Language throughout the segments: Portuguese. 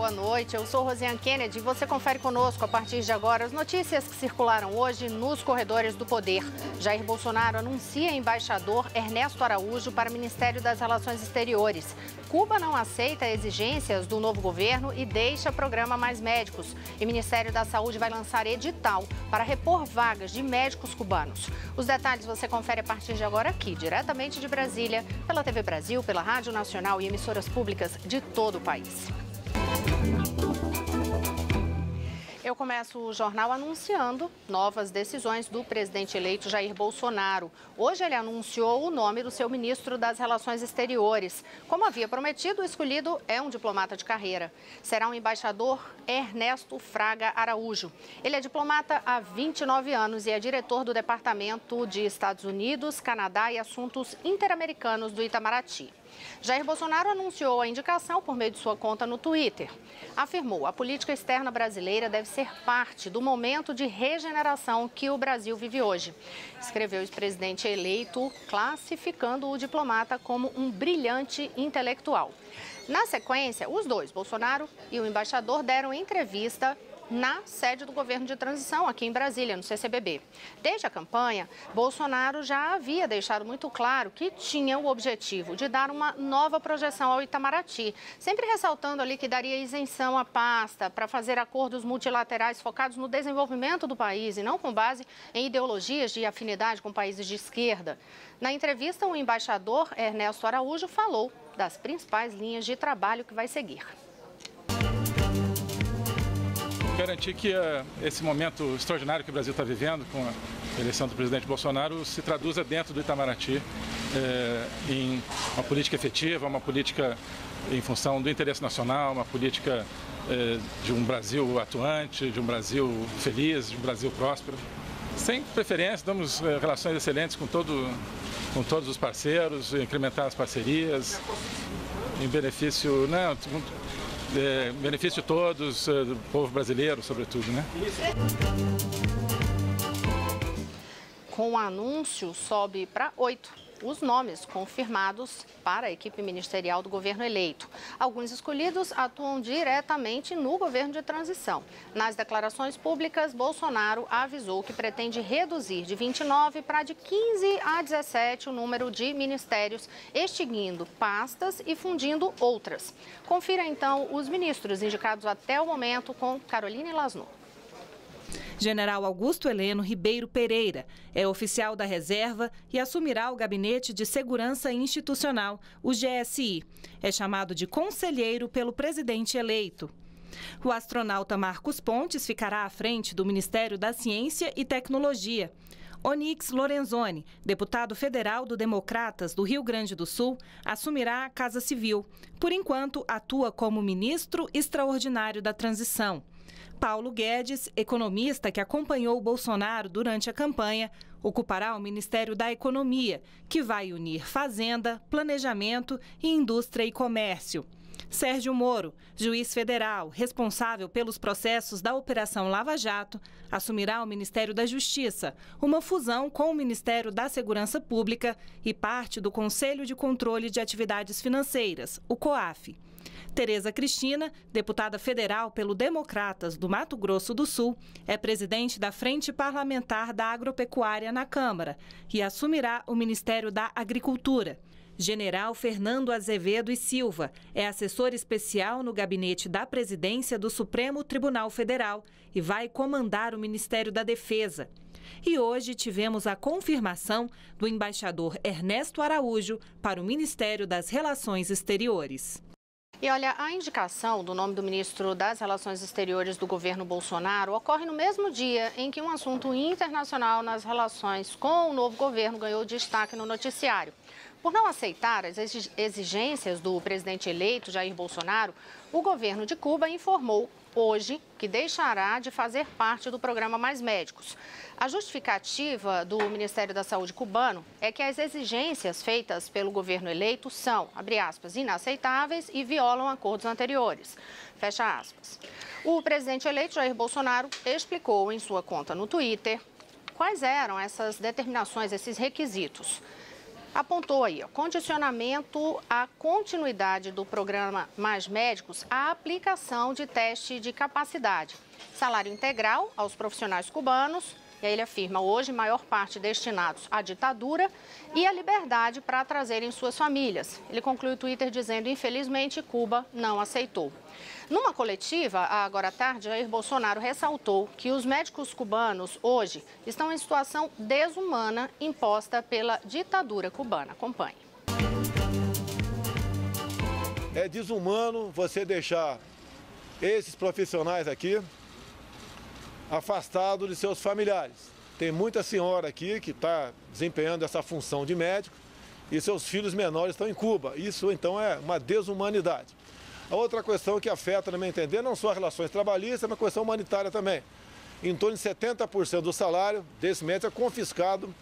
boa noite. Eu sou Rosiane Kennedy e você confere conosco a partir de agora as notícias que circularam hoje nos corredores do poder. Jair Bolsonaro anuncia embaixador Ernesto Araújo para o Ministério das Relações Exteriores. Cuba não aceita exigências do novo governo e deixa programa Mais Médicos. E o Ministério da Saúde vai lançar edital para repor vagas de médicos cubanos. Os detalhes você confere a partir de agora aqui, diretamente de Brasília, pela TV Brasil, pela Rádio Nacional e emissoras públicas de todo o país. Eu começo o jornal anunciando novas decisões do presidente eleito Jair Bolsonaro. Hoje ele anunciou o nome do seu ministro das Relações Exteriores. Como havia prometido, o escolhido é um diplomata de carreira. Será o embaixador Ernesto Fraga Araújo. Ele é diplomata há 29 anos e é diretor do Departamento de Estados Unidos, Canadá e Assuntos Interamericanos do Itamaraty. Jair Bolsonaro anunciou a indicação por meio de sua conta no Twitter. Afirmou: a política externa brasileira deve ser parte do momento de regeneração que o Brasil vive hoje. Escreveu o ex-presidente eleito, classificando o diplomata como um brilhante intelectual. Na sequência, os dois, Bolsonaro e o embaixador, deram entrevista na sede do governo de transição aqui em Brasília, no CCBB. Desde a campanha, Bolsonaro já havia deixado muito claro que tinha o objetivo de dar uma nova projeção ao Itamaraty, sempre ressaltando ali que daria isenção à pasta para fazer acordos multilaterais focados no desenvolvimento do país e não com base em ideologias de afinidade com países de esquerda. Na entrevista, o embaixador Ernesto Araújo falou das principais linhas de trabalho que vai seguir. Garantir que esse momento extraordinário que o Brasil está vivendo com a eleição do presidente Bolsonaro se traduza dentro do Itamaraty em uma política efetiva, uma política em função do interesse nacional, uma política de um Brasil atuante, de um Brasil feliz, de um Brasil próspero. Sem preferência, damos relações excelentes com todos os parceiros, incrementar as parcerias em benefício, benefício de todos, do povo brasileiro, sobretudo, né? Com o anúncio, sobe para 8 os nomes confirmados para a equipe ministerial do governo eleito. Alguns escolhidos atuam diretamente no governo de transição. Nas declarações públicas, Bolsonaro avisou que pretende reduzir de 29 para de 15 a 17 o número de ministérios, extinguindo pastas e fundindo outras. Confira, então, os ministros indicados até o momento com Caroline Lasno. General Augusto Heleno Ribeiro Pereira é oficial da reserva e assumirá o Gabinete de Segurança Institucional, o GSI. É chamado de conselheiro pelo presidente eleito. O astronauta Marcos Pontes ficará à frente do Ministério da Ciência e Tecnologia. Onyx Lorenzoni, deputado federal do Democratas do Rio Grande do Sul, assumirá a Casa Civil. Por enquanto, atua como ministro extraordinário da transição. Paulo Guedes, economista que acompanhou Bolsonaro durante a campanha, ocupará o Ministério da Economia, que vai unir Fazenda, Planejamento e Indústria e Comércio. Sérgio Moro, juiz federal responsável pelos processos da Operação Lava Jato, assumirá o Ministério da Justiça, uma fusão com o Ministério da Segurança Pública e parte do Conselho de Controle de Atividades Financeiras, o COAF. Tereza Cristina, deputada federal pelo Democratas do Mato Grosso do Sul, é presidente da Frente Parlamentar da Agropecuária na Câmara e assumirá o Ministério da Agricultura. General Fernando Azevedo e Silva é assessor especial no gabinete da presidência do Supremo Tribunal Federal e vai comandar o Ministério da Defesa. E hoje tivemos a confirmação do embaixador Ernesto Araújo para o Ministério das Relações Exteriores. E olha, a indicação do nome do ministro das Relações Exteriores do governo Bolsonaro ocorre no mesmo dia em que um assunto internacional nas relações com o novo governo ganhou destaque no noticiário. Por não aceitar as exigências do presidente eleito, Jair Bolsonaro, o governo de Cuba informou hoje que deixará de fazer parte do programa Mais Médicos. A justificativa do Ministério da Saúde cubano é que as exigências feitas pelo governo eleito são, abre aspas, inaceitáveis e violam acordos anteriores, fecha aspas. O presidente eleito Jair Bolsonaro explicou em sua conta no Twitter quais eram essas determinações, esses requisitos. apontou aí, condicionamento à continuidade do programa Mais Médicos à aplicação de teste de capacidade, salário integral aos profissionais cubanos, e aí ele afirma hoje maior parte destinados à ditadura e à liberdade para trazerem suas famílias. Ele conclui o Twitter dizendo, infelizmente, Cuba não aceitou. Numa coletiva, agora à tarde, Jair Bolsonaro ressaltou que os médicos cubanos hoje estão em situação desumana imposta pela ditadura cubana. Acompanhe. É desumano você deixar esses profissionais aqui afastado de seus familiares. Tem muita senhora aqui que está desempenhando essa função de médico e seus filhos menores estão em Cuba. Isso, então, é uma desumanidade. A outra questão que afeta, no meu entender, não só as relações trabalhistas, mas a questão humanitária também. Em torno de 70% do salário desse médico é confiscado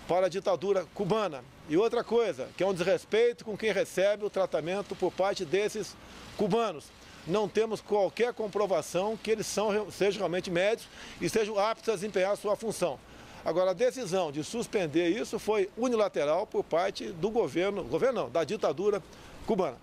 para a ditadura cubana. E outra coisa, que é um desrespeito com quem recebe o tratamento por parte desses cubanos. Não temos qualquer comprovação que eles sejam realmente médicos e sejam aptos a desempenhar a sua função. Agora, a decisão de suspender isso foi unilateral por parte do da ditadura cubana.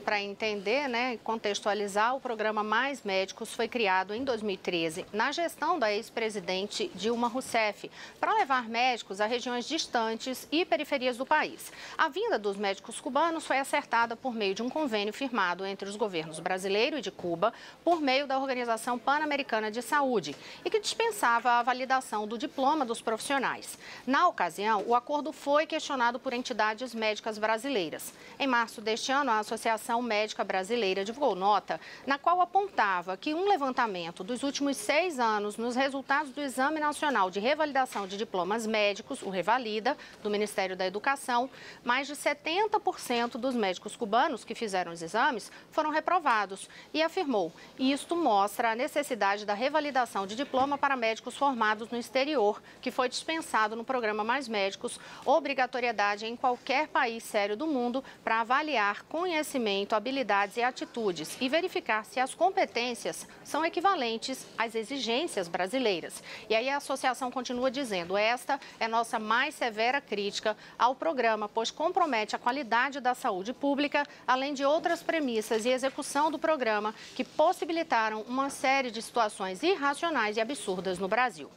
Para entender, né, contextualizar, o programa Mais Médicos foi criado em 2013 na gestão da ex-presidente Dilma Rousseff para levar médicos a regiões distantes e periferias do país. A vinda dos médicos cubanos foi acertada por meio de um convênio firmado entre os governos brasileiro e de Cuba por meio da Organização Pan-Americana de Saúde e que dispensava a validação do diploma dos profissionais. Na ocasião, o acordo foi questionado por entidades médicas brasileiras. Em março deste ano, a Associação Médica Brasileira divulgou nota na qual apontava que um levantamento dos últimos 6 anos nos resultados do Exame Nacional de Revalidação de Diplomas Médicos, o Revalida, do Ministério da Educação, mais de 70% dos médicos cubanos que fizeram os exames foram reprovados e afirmou, isto mostra a necessidade da revalidação de diploma para médicos formados no exterior, que foi dispensado no programa Mais Médicos, obrigatoriedade em qualquer país sério do mundo para avaliar conhecimento, habilidades e atitudes e verificar se as competências são equivalentes às exigências brasileiras. E aí a associação continua dizendo, esta é nossa mais severa crítica ao programa, pois compromete a qualidade da saúde pública, além de outras premissas e execução do programa que possibilitaram uma série de situações irracionais e absurdas no Brasil.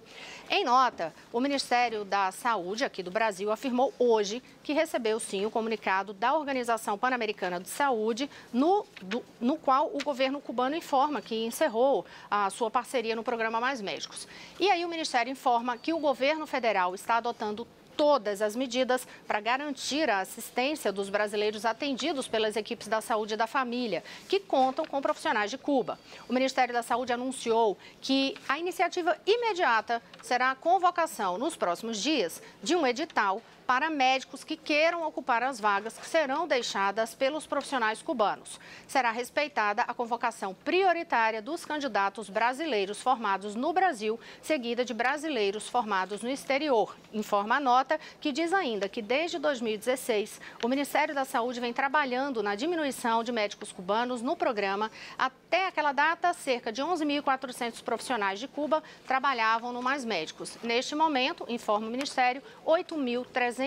Em nota, o Ministério da Saúde aqui do Brasil afirmou hoje que recebeu sim o comunicado da Organização Pan-Americana de Saúde, no qual o governo cubano informa que encerrou a sua parceria no programa Mais Médicos. E aí o Ministério informa que o governo federal está adotando todas as medidas para garantir a assistência dos brasileiros atendidos pelas equipes da saúde e da família, que contam com profissionais de Cuba. O Ministério da Saúde anunciou que a iniciativa imediata será a convocação, nos próximos dias, de um edital para médicos que queiram ocupar as vagas que serão deixadas pelos profissionais cubanos. Será respeitada a convocação prioritária dos candidatos brasileiros formados no Brasil, seguida de brasileiros formados no exterior. Informa a nota que diz ainda que desde 2016, o Ministério da Saúde vem trabalhando na diminuição de médicos cubanos no programa. Até aquela data, cerca de 11.400 profissionais de Cuba trabalhavam no Mais Médicos. Neste momento, informa o Ministério, 8.332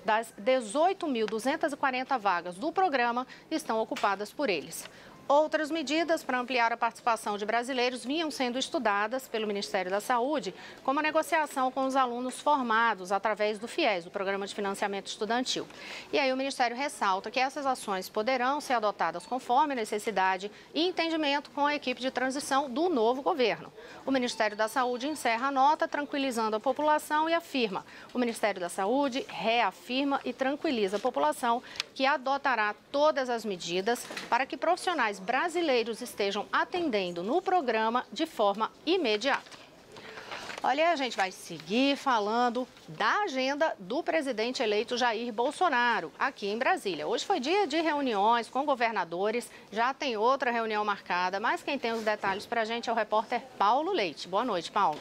das 18.240 vagas do programa estão ocupadas por eles. Outras medidas para ampliar a participação de brasileiros vinham sendo estudadas pelo Ministério da Saúde, como a negociação com os alunos formados através do FIES, o Programa de Financiamento Estudantil. E aí o Ministério ressalta que essas ações poderão ser adotadas conforme necessidade e entendimento com a equipe de transição do novo governo. O Ministério da Saúde encerra a nota tranquilizando a população e afirma: o Ministério da Saúde reafirma e tranquiliza a população que adotará todas as medidas para que profissionais brasileiros estejam atendendo no programa de forma imediata. Olha, a gente vai seguir falando da agenda do presidente eleito Jair Bolsonaro aqui em Brasília. Hoje foi dia de reuniões com governadores, já tem outra reunião marcada, mas quem tem os detalhes para a gente é o repórter Paulo Leite. Boa noite, Paulo.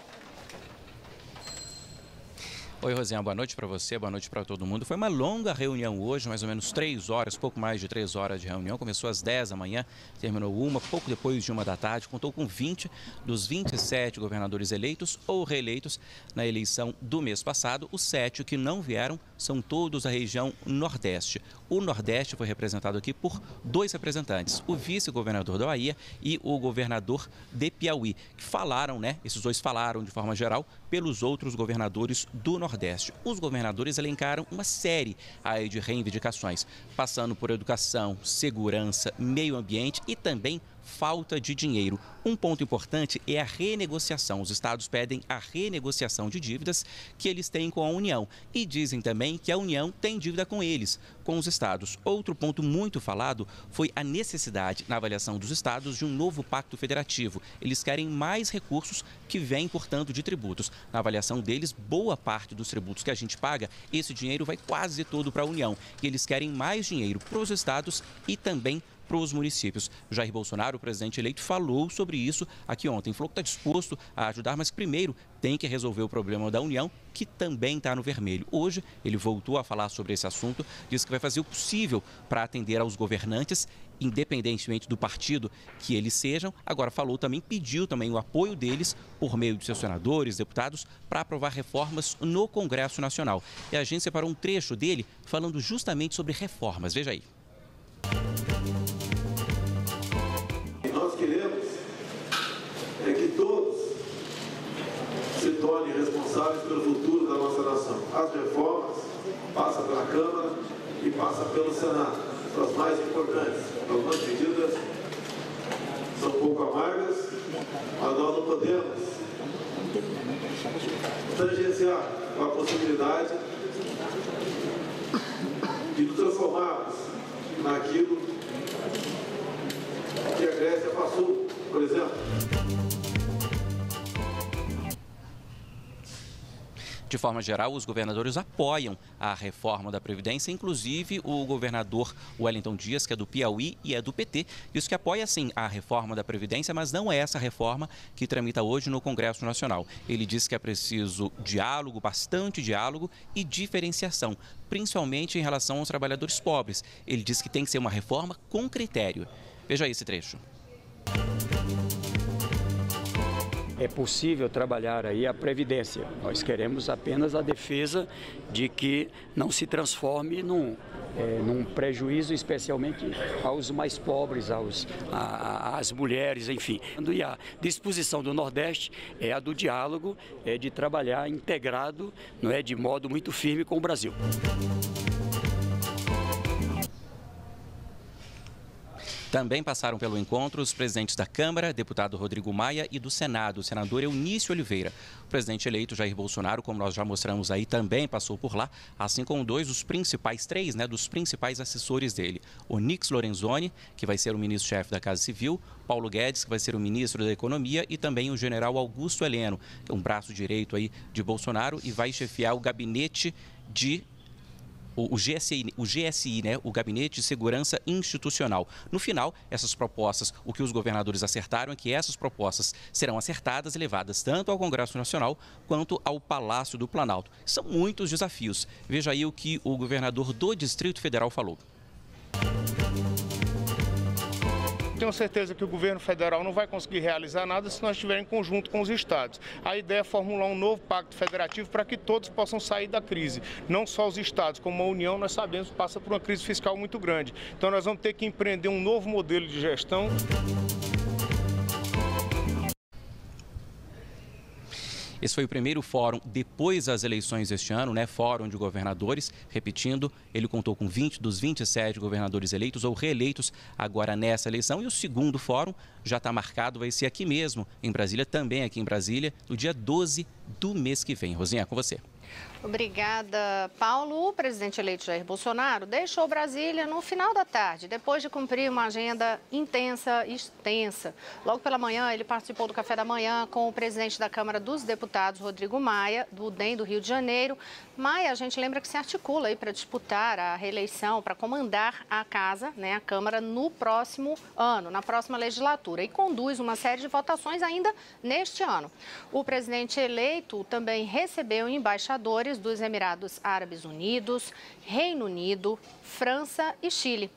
Oi, Rosinha, boa noite para você, boa noite para todo mundo. Foi uma longa reunião hoje, mais ou menos 3 horas, pouco mais de 3 horas de reunião. Começou às 10 da manhã, terminou pouco depois de 1 da tarde. Contou com 20 dos 27 governadores eleitos ou reeleitos na eleição do mês passado. Os 7 que não vieram são todos da região Nordeste. O Nordeste foi representado aqui por 2 representantes, o vice-governador da Bahia e o governador de Piauí, que falaram, esses 2 falaram de forma geral pelos outros governadores do Nordeste. Os governadores elencaram uma série aí de reivindicações, passando por educação, segurança, meio ambiente e também falta de dinheiro. Um ponto importante é a renegociação. Os estados pedem a renegociação de dívidas que eles têm com a União e dizem também que a União tem dívida com eles, com os estados. Outro ponto muito falado foi a necessidade, na avaliação dos estados, de um novo pacto federativo. Eles querem mais recursos que vêm, portanto, de tributos. Na avaliação deles, boa parte dos tributos que a gente paga, esse dinheiro vai quase todo para a União. E eles querem mais dinheiro para os estados e também para os municípios. Jair Bolsonaro, o presidente eleito, falou sobre isso aqui ontem. Falou que está disposto a ajudar, mas primeiro tem que resolver o problema da União, que também está no vermelho. Hoje, ele voltou a falar sobre esse assunto, disse que vai fazer o possível para atender aos governantes, independentemente do partido que eles sejam. Agora pediu também o apoio deles, por meio de seus senadores, deputados, para aprovar reformas no Congresso Nacional. E a gente separou um trecho dele falando justamente sobre reformas. Veja aí. Nós queremos que todos se tornem responsáveis pelo futuro da nossa nação. As reformas passam pela Câmara e passam pelo Senado. São as mais importantes. Algumas medidas são um pouco amargas, mas nós não podemos tangenciar com a possibilidade de nos transformarmos naquilo que a Grécia passou, por exemplo. De forma geral, os governadores apoiam a reforma da Previdência, inclusive o governador Wellington Dias, que é do Piauí e é do PT, diz que apoia sim a reforma da Previdência, mas não é essa reforma que tramita hoje no Congresso Nacional. Ele diz que é preciso diálogo, bastante diálogo e diferenciação, principalmente em relação aos trabalhadores pobres. Ele diz que tem que ser uma reforma com critério. Veja aí esse trecho. É possível trabalhar aí a Previdência. Nós queremos apenas a defesa de que não se transforme num prejuízo, especialmente aos mais pobres, às mulheres, enfim. E a disposição do Nordeste é a do diálogo, de trabalhar integrado, de modo muito firme com o Brasil. Também passaram pelo encontro os presidentes da Câmara, deputado Rodrigo Maia, e do Senado, o senador Eunício Oliveira. O presidente eleito Jair Bolsonaro, como nós já mostramos aí, também passou por lá, assim como 2 dos principais, 3 dos principais assessores dele. Onyx Lorenzoni, que vai ser o ministro-chefe da Casa Civil, Paulo Guedes, que vai ser o ministro da Economia, e também o general Augusto Heleno, que é um braço direito aí de Bolsonaro e vai chefiar o gabinete de o GSI, o Gabinete de Segurança Institucional. No final, essas propostas, o que os governadores acertaram é que essas propostas serão acertadas e levadas tanto ao Congresso Nacional quanto ao Palácio do Planalto. São muitos desafios. Veja aí o que o governador do Distrito Federal falou. Tenho certeza que o governo federal não vai conseguir realizar nada se nós estiverem em conjunto com os estados. A ideia é formular um novo pacto federativo para que todos possam sair da crise. Não só os estados, como a União, nós sabemos, passa por uma crise fiscal muito grande. Então nós vamos ter que empreender um novo modelo de gestão. Esse foi o primeiro fórum depois das eleições deste ano, Fórum de governadores. Repetindo, ele contou com 20 dos 27 governadores eleitos ou reeleitos agora nessa eleição. E o segundo fórum já está marcado, vai ser aqui mesmo, em Brasília, também aqui em Brasília, no dia 12 do mês que vem. Rosinha, com você. Obrigada, Paulo. O presidente eleito Jair Bolsonaro deixou Brasília no final da tarde, depois de cumprir uma agenda intensa e extensa. Logo pela manhã, ele participou do café da manhã com o presidente da Câmara dos Deputados, Rodrigo Maia, do DEM do Rio de Janeiro. Maia, a gente lembra que se articula aí para disputar a reeleição, para comandar a casa, a Câmara, no próximo ano, na próxima legislatura, e conduz uma série de votações ainda neste ano. O presidente eleito também recebeu embaixadores delegações dos Emirados Árabes Unidos, Reino Unido, França e Chile.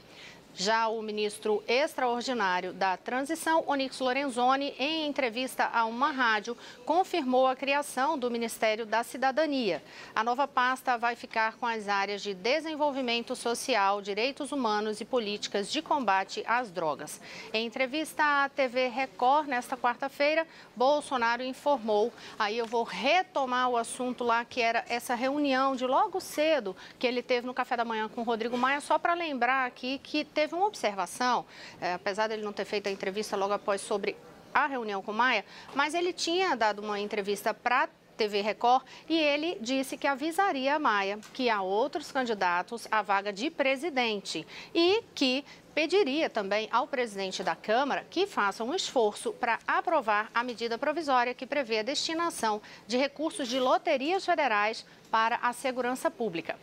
Já o ministro extraordinário da Transição, Onyx Lorenzoni, em entrevista a uma rádio, confirmou a criação do Ministério da Cidadania. A nova pasta vai ficar com as áreas de desenvolvimento social, direitos humanos e políticas de combate às drogas. Em entrevista à TV Record, nesta quarta-feira, Bolsonaro informou, aí eu vou retomar o assunto lá, que era essa reunião de logo cedo que ele teve no café da manhã com o Rodrigo Maia, só para lembrar aqui que teve uma observação, apesar dele não ter feito a entrevista logo após sobre a reunião com Maia, mas ele tinha dado uma entrevista para a TV Record e ele disse que avisaria a Maia que há outros candidatos à vaga de presidente e que pediria também ao presidente da Câmara que faça um esforço para aprovar a medida provisória que prevê a destinação de recursos de loterias federais para a segurança pública.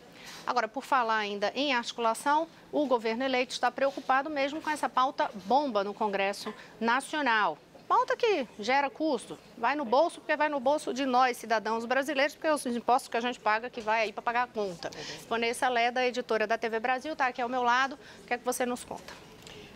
Agora, por falar ainda em articulação, o governo eleito está preocupado mesmo com essa pauta bomba no Congresso Nacional. Pauta que gera custo, vai no bolso, porque vai no bolso de nós, cidadãos brasileiros, porque os impostos que a gente paga que vai aí para pagar a conta. Vanessa Leda, editora da TV Brasil, está aqui ao meu lado. O que é que você nos conta?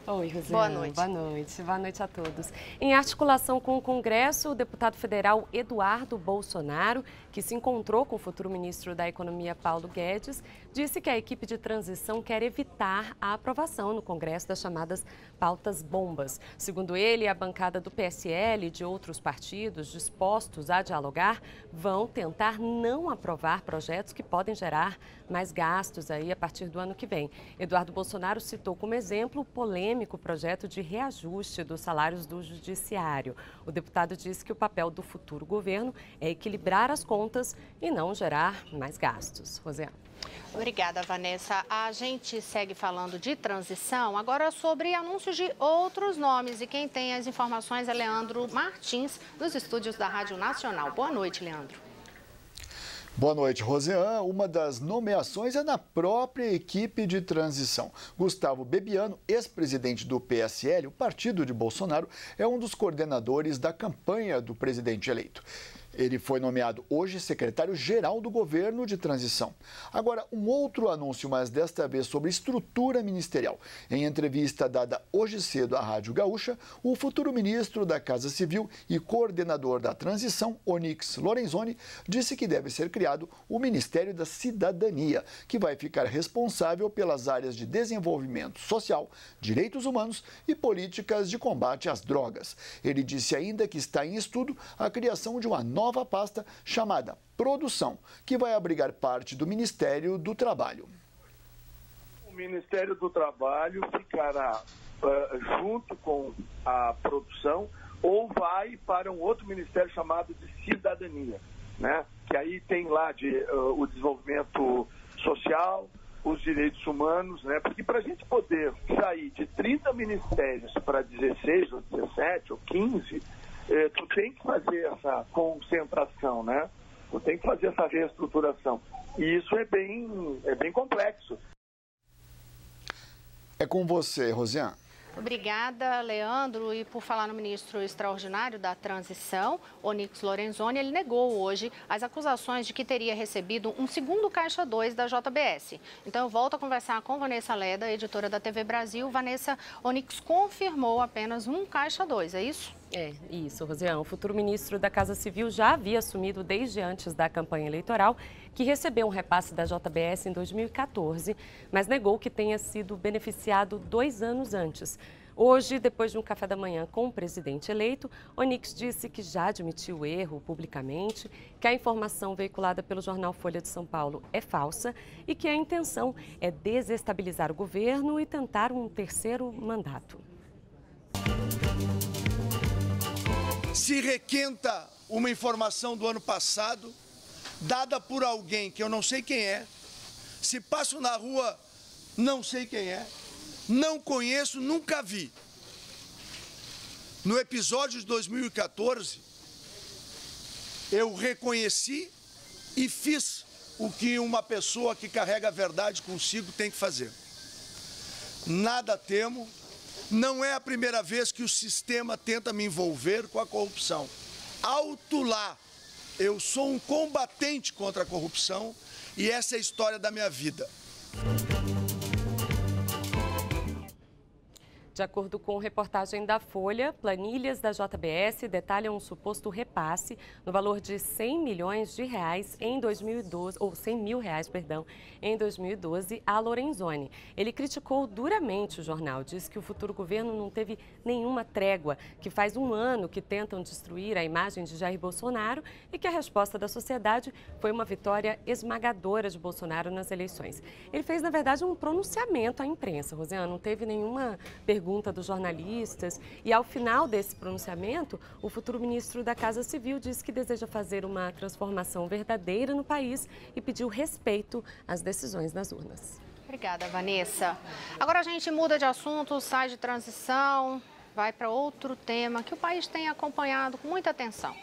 Oi, Rosiane. Boa noite. Boa noite. Boa noite a todos. Em articulação com o Congresso, o deputado federal Eduardo Bolsonaro, que se encontrou com o futuro ministro da Economia, Paulo Guedes, disse que a equipe de transição quer evitar a aprovação no Congresso das chamadas pautas bombas. Segundo ele, a bancada do PSL e de outros partidos dispostos a dialogar vão tentar não aprovar projetos que podem gerar mais gastos aí a partir do ano que vem. Eduardo Bolsonaro citou como exemplo o polêmico projeto de reajuste dos salários do judiciário. O deputado disse que o papel do futuro governo é equilibrar as contas e não gerar mais gastos. Rosiane. Obrigada, Vanessa. A gente segue falando de transição, agora sobre anúncios de outros nomes. E quem tem as informações é Leandro Martins, dos estúdios da Rádio Nacional. Boa noite, Leandro. Boa noite, Rosiane. Uma das nomeações é na própria equipe de transição. Gustavo Bebiano, ex-presidente do PSL, o partido de Bolsonaro, é um dos coordenadores da campanha do presidente eleito. Ele foi nomeado hoje secretário-geral do governo de transição. Agora, um outro anúncio, mas desta vez sobre estrutura ministerial. Em entrevista dada hoje cedo à Rádio Gaúcha, o futuro ministro da Casa Civil e coordenador da transição, Onyx Lorenzoni, disse que deve ser criado o Ministério da Cidadania, que vai ficar responsável pelas áreas de desenvolvimento social, direitos humanos e políticas de combate às drogas. Ele disse ainda que está em estudo a criação de uma nova pasta chamada Produção, que vai abrigar parte do Ministério do Trabalho. O Ministério do Trabalho ficará junto com a produção ou vai para um outro ministério chamado de Cidadania, né? Que aí tem lá o desenvolvimento social, os direitos humanos, né? Porque para a gente poder sair de 30 ministérios para 16 ou 17 ou 15, tu tem que fazer essa concentração, né? Tu tem que fazer essa reestruturação. E isso é bem complexo. É com você, Rosiane. Obrigada, Leandro. E por falar no ministro extraordinário da Transição, Onyx Lorenzoni, ele negou hoje as acusações de que teria recebido um segundo Caixa 2 da JBS. Então, eu volto a conversar com Vanessa Leda, editora da TV Brasil. Vanessa, Onyx confirmou apenas um Caixa 2, é isso? É, isso, Rosiane. O futuro ministro da Casa Civil já havia assumido desde antes da campanha eleitoral que recebeu um repasse da JBS em 2014, mas negou que tenha sido beneficiado 2 anos antes. Hoje, depois de um café da manhã com o presidente eleito, Onyx disse que já admitiu o erro publicamente, que a informação veiculada pelo jornal Folha de São Paulo é falsa e que a intenção é desestabilizar o governo e tentar um terceiro mandato. Se requenta uma informação do ano passado, dada por alguém que eu não sei quem é, se passo na rua, não sei quem é, não conheço, nunca vi. No episódio de 2014, eu reconheci e fiz o que uma pessoa que carrega a verdade consigo tem que fazer. Nada temo. Não é a primeira vez que o sistema tenta me envolver com a corrupção. Alto lá! Eu sou um combatente contra a corrupção e essa é a história da minha vida. De acordo com reportagem da Folha, planilhas da JBS detalham um suposto repasse no valor de 100 milhões de reais em 2012, ou 100 mil reais, perdão, em 2012 a Lorenzoni. Ele criticou duramente o jornal, disse que o futuro governo não teve nenhuma trégua, que faz um ano que tentam destruir a imagem de Jair Bolsonaro e que a resposta da sociedade foi uma vitória esmagadora de Bolsonaro nas eleições. Ele fez, na verdade, um pronunciamento à imprensa, Rosiana, não teve nenhuma pergunta dos jornalistas e, ao final desse pronunciamento, o futuro ministro da Casa Civil disse que deseja fazer uma transformação verdadeira no país e pediu respeito às decisões nas urnas. Obrigada, Vanessa. Agora a gente muda de assunto, sai de transição, vai para outro tema que o país tem acompanhado com muita atenção.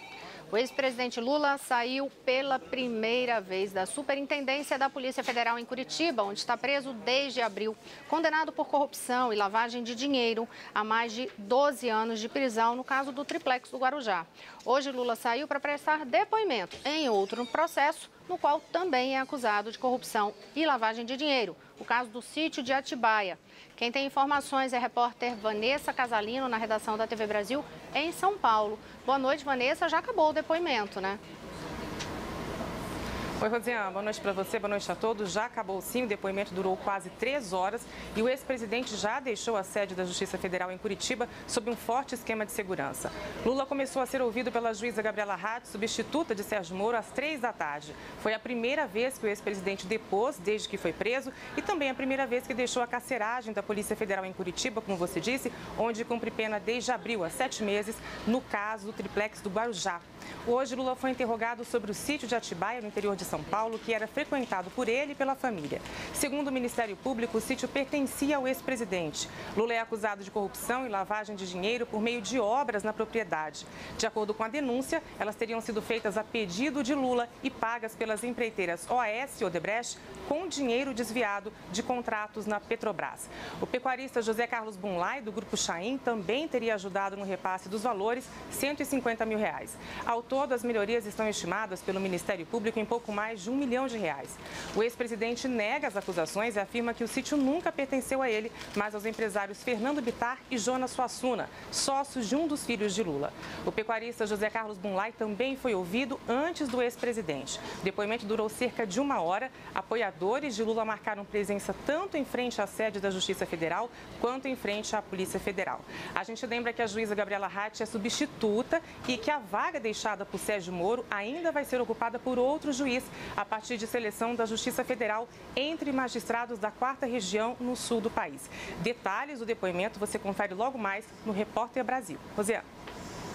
O ex-presidente Lula saiu pela primeira vez da Superintendência da Polícia Federal em Curitiba, onde está preso desde abril, condenado por corrupção e lavagem de dinheiro a mais de 12 anos de prisão no caso do Triplex do Guarujá. Hoje, Lula saiu para prestar depoimento em outro processo, no qual também é acusado de corrupção e lavagem de dinheiro, o caso do sítio de Atibaia. Quem tem informações é a repórter Vanessa Casalino, na redação da TV Brasil, em São Paulo. Boa noite, Vanessa. Já acabou o depoimento, né? Oi, Rosiane, boa noite para você, boa noite a todos. Já acabou sim, o depoimento durou quase 3 horas e o ex-presidente já deixou a sede da Justiça Federal em Curitiba sob um forte esquema de segurança. Lula começou a ser ouvido pela juíza Gabriela Hart, substituta de Sérgio Moro, às 3 da tarde. Foi a primeira vez que o ex-presidente depôs desde que foi preso e também a primeira vez que deixou a carceragem da Polícia Federal em Curitiba, como você disse, onde cumpre pena desde abril, há 7 meses, no caso do Triplex do Guarujá. Hoje, Lula foi interrogado sobre o sítio de Atibaia, no interior de São Paulo, que era frequentado por ele e pela família. Segundo o Ministério Público, o sítio pertencia ao ex-presidente. Lula é acusado de corrupção e lavagem de dinheiro por meio de obras na propriedade. De acordo com a denúncia, elas teriam sido feitas a pedido de Lula e pagas pelas empreiteiras OAS e Odebrecht com dinheiro desviado de contratos na Petrobras. O pecuarista José Carlos Bunlai, do Grupo Chaim, também teria ajudado no repasse dos valores, R$150 mil. Ao todo, as melhorias estão estimadas pelo Ministério Público em pouco mais de R$1 milhão. O ex-presidente nega as acusações e afirma que o sítio nunca pertenceu a ele, mas aos empresários Fernando Bittar e Jonas Suassuna, sócios de um dos filhos de Lula. O pecuarista José Carlos Bunlai também foi ouvido antes do ex-presidente. O depoimento durou cerca de 1 hora. Apoiadores de Lula marcaram presença tanto em frente à sede da Justiça Federal quanto em frente à Polícia Federal. A gente lembra que a juíza Gabriela Hart é substituta e que a vaga deixada por Sérgio Moro ainda vai ser ocupada por outro juiz a partir de seleção da Justiça Federal entre magistrados da 4ª Região no sul do país. Detalhes do depoimento você confere logo mais no Repórter Brasil. Rosiane.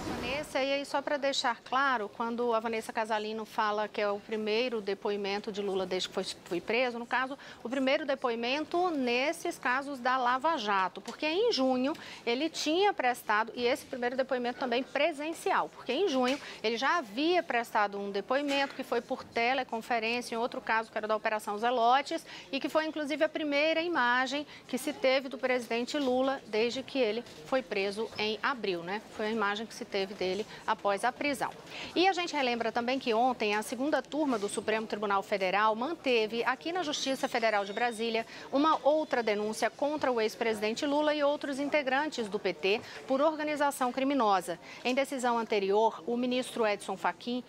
Vanessa, e aí só para deixar claro, quando a Vanessa Casalino fala que é o primeiro depoimento de Lula desde que foi preso, no caso, o primeiro depoimento nesses casos da Lava Jato, porque em junho ele tinha prestado, e esse primeiro depoimento também presencial, porque em junho ele já havia prestado um depoimento que foi por teleconferência, em outro caso que era da Operação Zelotes, e que foi inclusive a primeira imagem que se teve do presidente Lula desde que ele foi preso em abril, né? Foi a imagem que se teve dele após a prisão. E a gente relembra também que ontem a 2ª turma do Supremo Tribunal Federal manteve aqui na Justiça Federal de Brasília uma outra denúncia contra o ex-presidente Lula e outros integrantes do PT por organização criminosa. Em decisão anterior, o ministro Edson Fachin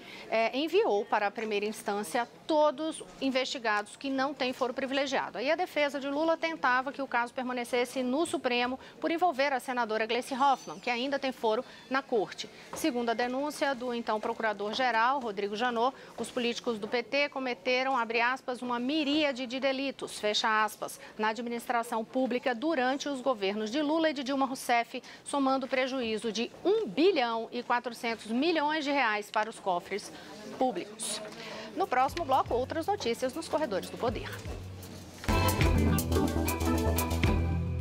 enviou para a primeira instância todos investigados que não têm foro privilegiado. Aí a defesa de Lula tentava que o caso permanecesse no Supremo por envolver a senadora Gleice Hoffmann, que ainda tem foro na Corte. Segundo a denúncia do então procurador-geral, Rodrigo Janot, os políticos do PT cometeram, abre aspas, uma miríade de delitos, fecha aspas, na administração pública durante os governos de Lula e de Dilma Rousseff, somando prejuízo de R$1 bilhão e 400 milhões de reais para os cofres públicos. No próximo bloco, outras notícias nos corredores do poder.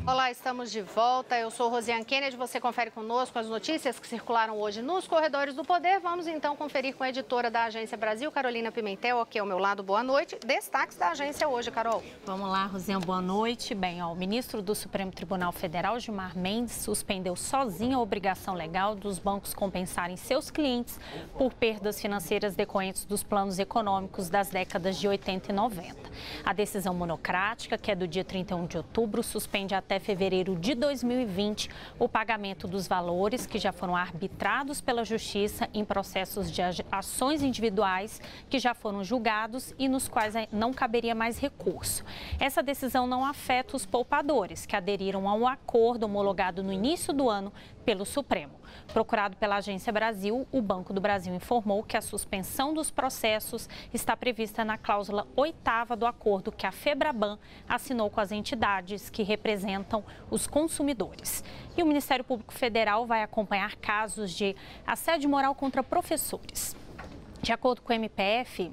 Olá. Olá, estamos de volta. Eu sou Rosiane Kennedy. Você confere conosco as notícias que circularam hoje nos corredores do poder. Vamos então conferir com a editora da Agência Brasil, Carolina Pimentel, aqui ao meu lado. Boa noite. Destaques da agência hoje, Carol. Vamos lá, Rosiane, boa noite. Bem, o ministro do Supremo Tribunal Federal, Gilmar Mendes, suspendeu sozinho a obrigação legal dos bancos compensarem seus clientes por perdas financeiras decorrentes dos planos econômicos das décadas de 80 e 90. A decisão monocrática, que é do dia 31 de outubro, suspende até fevereiro de 2020 o pagamento dos valores que já foram arbitrados pela Justiça em processos de ações individuais que já foram julgados e nos quais não caberia mais recurso. Essa decisão não afeta os poupadores, que aderiram a um acordo homologado no início do ano pelo Supremo. Procurado pela Agência Brasil, o Banco do Brasil informou que a suspensão dos processos está prevista na cláusula 8ª do acordo que a FEBRABAN assinou com as entidades que representam os consumidores. E o Ministério Público Federal vai acompanhar casos de assédio moral contra professores. De acordo com o MPF,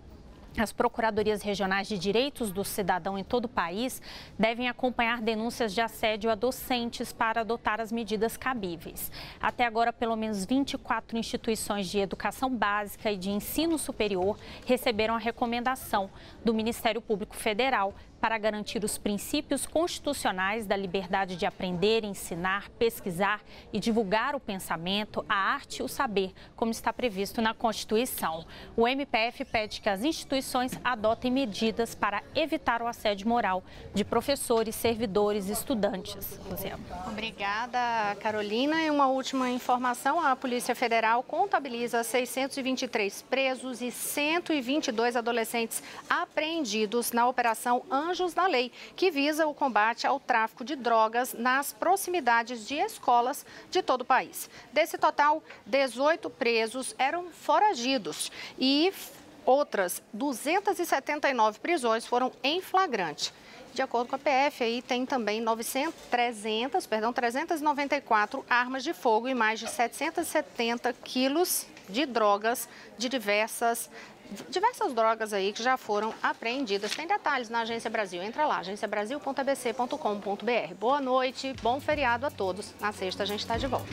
as Procuradorias Regionais de Direitos do Cidadão em todo o país devem acompanhar denúncias de assédio a docentes para adotar as medidas cabíveis. Até agora, pelo menos 24 instituições de educação básica e de ensino superior receberam a recomendação do Ministério Público Federal para garantir os princípios constitucionais da liberdade de aprender, ensinar, pesquisar e divulgar o pensamento, a arte e o saber, como está previsto na Constituição. O MPF pede que as instituições adotem medidas para evitar o assédio moral de professores, servidores e estudantes. Obrigada, Carolina. E uma última informação, a Polícia Federal contabiliza 623 presos e 122 adolescentes apreendidos na Operação Anjos da Lei, que visa o combate ao tráfico de drogas nas proximidades de escolas de todo o país. Desse total, 18 presos eram foragidos e outras 279 prisões foram em flagrante. De acordo com a PF, aí tem também 394 armas de fogo e mais de 770 quilos de drogas de diversas drogas aí que já foram apreendidas. Tem detalhes na Agência Brasil. Entra lá, agenciabrasil.abc.com.br. Boa noite, bom feriado a todos. Na sexta a gente está de volta.